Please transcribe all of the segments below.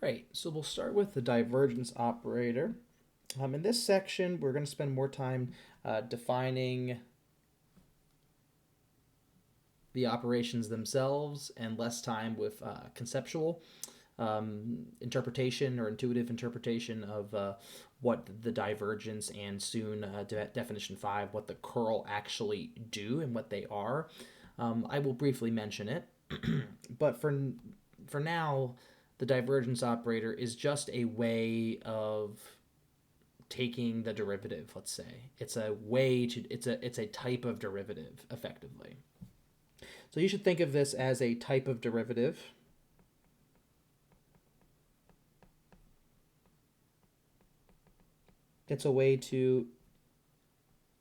Right, so we'll start with the divergence operator. In this section, we're going to spend more time defining the operations themselves and less time with conceptual interpretation or intuitive interpretation of what the divergence and soon definition 5, what the curl actually do and what they are. I will briefly mention it, but for now, the divergence operator is just a way of taking the derivative. Let's say it's a way to it's a type of derivative effectively. So you should think of this as a type of derivative. It's a way to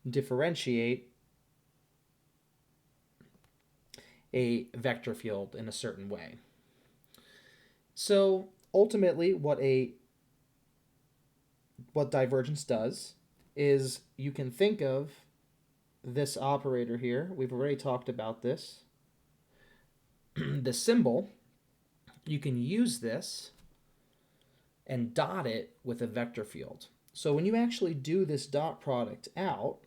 differentiate a vector field in a certain way. So ultimately what divergence does is you can think of this operator here. We've already talked about this. The symbol, you can use this and dot it with a vector field. So when you actually do this dot product out,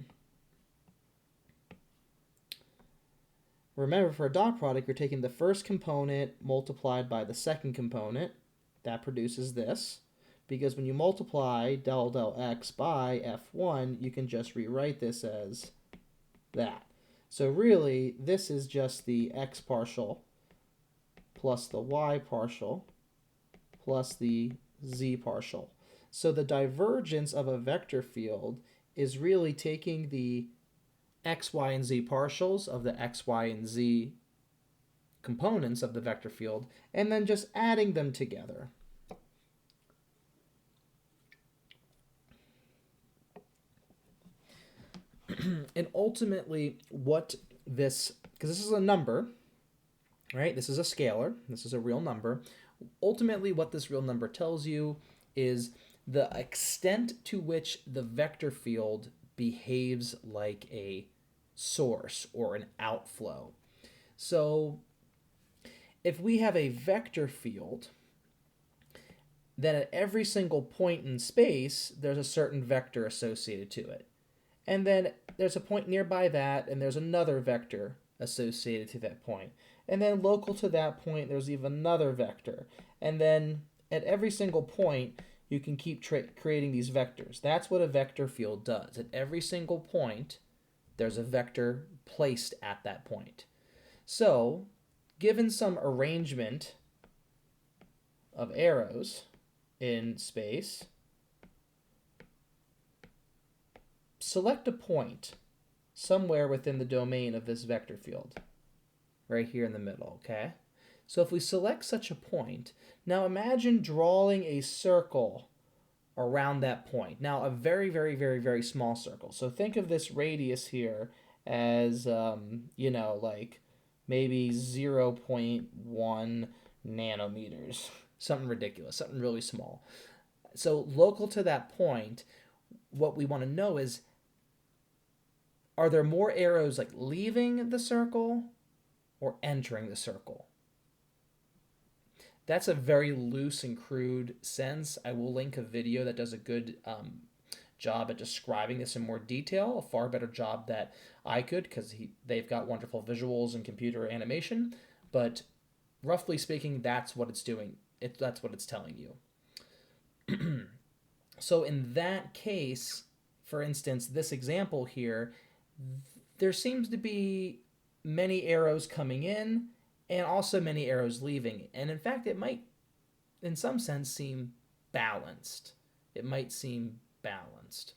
remember for a dot product, you're taking the first component multiplied by the second component. That produces this. Because when you multiply del del x by f1, you can just rewrite this as that. So really, this is just the x partial plus the y partial plus the z partial. So the divergence of a vector field is really taking the x, y, and z partials of the x, y, and z components of the vector field and then just adding them together. And ultimately what this, because this is a number, right? This is a scalar. This is a real number. Ultimately what this real number tells you is the extent to which the vector field behaves like a source or an outflow. So if we have a vector field, then at every single point in space, there's a certain vector associated to it. And then there's a point nearby that, and there's another vector associated to that point. And then local to that point, there's even another vector. And then at every single point, you can keep creating these vectors. That's what a vector field does. At every single point, there's a vector placed at that point. So, given some arrangement of arrows in space, select a point somewhere within the domain of this vector field, right here in the middle, okay? So if we select such a point, now imagine drawing a circle around that point. Now a very, very, very, very small circle. So think of this radius here as, like maybe 0.1 nanometers, something ridiculous, something really small. So local to that point, what we want to know is, are there more arrows like leaving the circle or entering the circle? That's a very loose and crude sense. I will link a video that does a good job at describing this in more detail, a far better job that I could, because they've got wonderful visuals and computer animation. But roughly speaking, that's what it's doing. That's what it's telling you. So in that case, for instance, this example here, there seems to be many arrows coming in and also many arrows leaving. And in fact, it might, in some sense, seem balanced. It might seem balanced.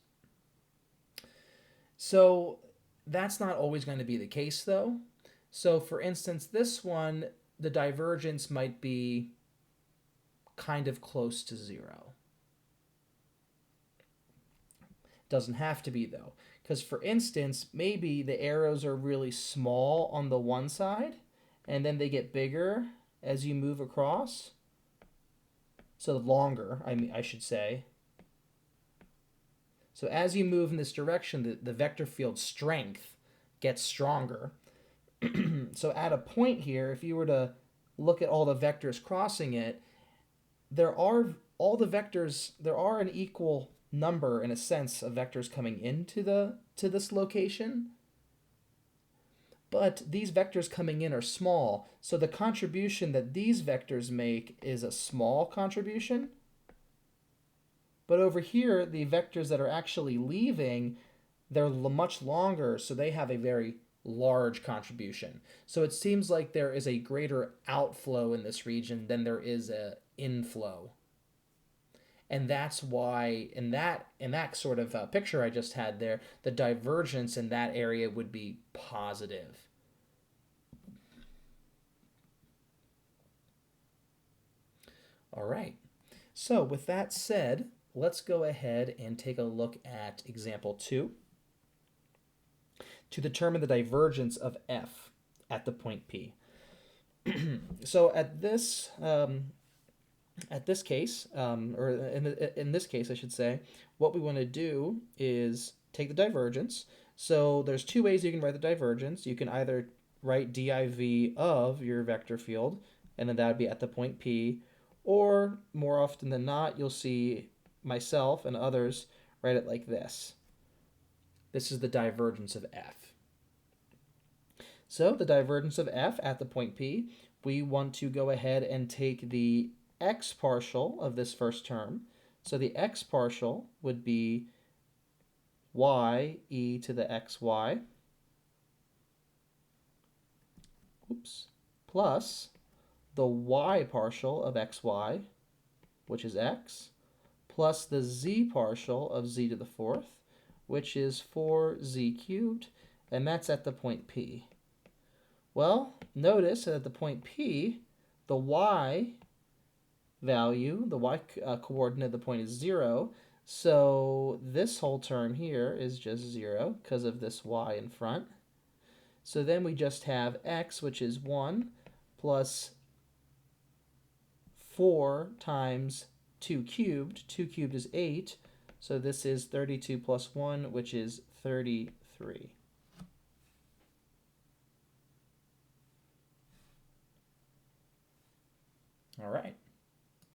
So that's not always going to be the case, though. So for instance, this one, the divergence might be kind of close to 0. Doesn't have to be, though. Because for instance, maybe the arrows are really small on the one side, and then they get bigger as you move across. So longer, I should say. So as you move in this direction, the vector field strength gets stronger. So at a point here, if you were to look at all the vectors crossing it, there are all the vectors, there are an equal number in a sense of vectors coming into the to this location, but these vectors coming in are small, so the contribution that these vectors make is a small contribution. But over here, the vectors that are actually leaving, they're much longer, so they have a very large contribution. So it seems like there is a greater outflow in this region than there is a inflow. And that's why in that sort of picture I just had there, the divergence in that area would be positive. All right. So with that said, let's go ahead and take a look at example 2 to determine the divergence of f at the point P. So at this case, or in this case, I should say, what we want to do is take the divergence. So there's two ways you can write the divergence. You can either write div of your vector field, and then that would be at the point P, or more often than not, you'll see myself and others write it like this. This is the divergence of f. So the divergence of f at the point P, we want to go ahead and take the x partial of this first term. So the x partial would be y e to the xy, oops, plus the y partial of xy, which is x, plus the z partial of z to the fourth, which is 4z cubed, and that's at the point P. Well, notice that at the point P, the y value, the y coordinate of the point is 0, so this whole term here is just 0 because of this y in front. So then we just have x, which is 1, plus 4 times 2 cubed. 2 cubed is 8, so this is 32 plus 1, which is 33. All right.